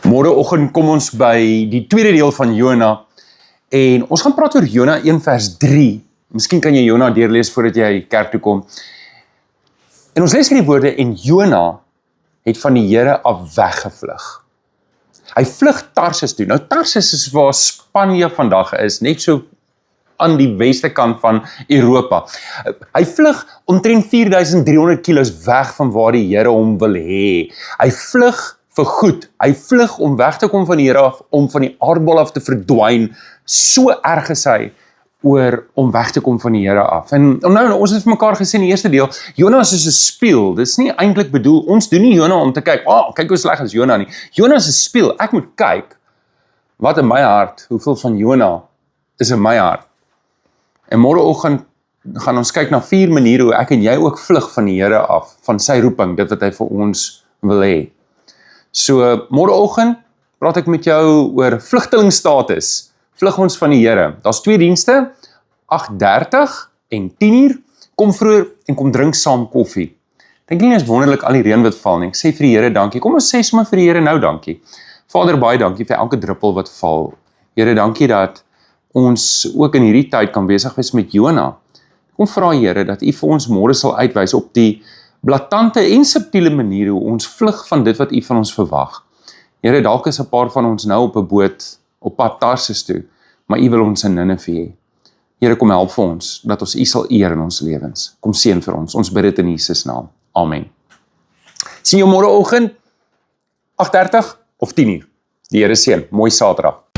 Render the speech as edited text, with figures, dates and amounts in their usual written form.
Môreoggend kom ons by die tweede deel van Jona en ons gaan praat oor Jona 1 vers 3. Miskien kan jy Jona deurlees voordat jy kerk toe kom. En ons lees hierdie woorde en Jona het van die Here af weggevlug. Hy vlug Tarsis toe. Nou Tarsis is waar Spanje vandag is, net so aan die weste kant van Europa. Hy vlug omtrent 4300 kilos weg van waar die Here hom wil hê. Hy vlug vir goed. Hy vlug om weg te kom van die Here af, om van die aardbol af te verdwyn. So erg is hy oor om weg te kom van die Here af. En ons het vir mekaar gesê in die eerste deel, Jona is soos 'n spieël. Dit is nie eintlik bedoel, ons doen nie Jona om te kyk, kyk hoe sleg is Jona nie. Jona is 'n spieël. Ek moet kyk, wat in my hart, hoeveel van Jona is in my hart. En môreoggend gaan ons kyk na 4 maniere hoe ek en jy ook vlug van die Here af, van sy roeping, dit wat hy vir ons wil hê. So, môreoggend praat ek met jou oor vlugtelingstatus. Vlug ons van die Here. Daar's 2 dienste, 8:30 en 10:00. Kom vroeër en kom drink saam koffie. Dink nie is wonderlik al die reën wat val nie. Ek sê vir die Here dankie. Kom ons sê sommer vir die Here nou dankie. Vader, baie dankie vir elke druppel wat val. Here, dankie dat ons ook in hierdie tyd kan besig wees met Jona. Kom vra Here dat U vir ons môre sal uitwys op die blaatante en subtiele manier hoe ons vlug van dit wat U van ons verwag. Here, dalk is 'n paar van ons nou op 'n boot op pad Tarsis toe, maar U wil ons in Ninive hê. Here, kom help vir ons, dat ons U sal eer in ons lewens. Kom seën vir ons. Ons bid dit in Jesus naam. Amen. Sien jou môreoggend 8:30 of 10:00. Die Here seën. Mooi Saterdag.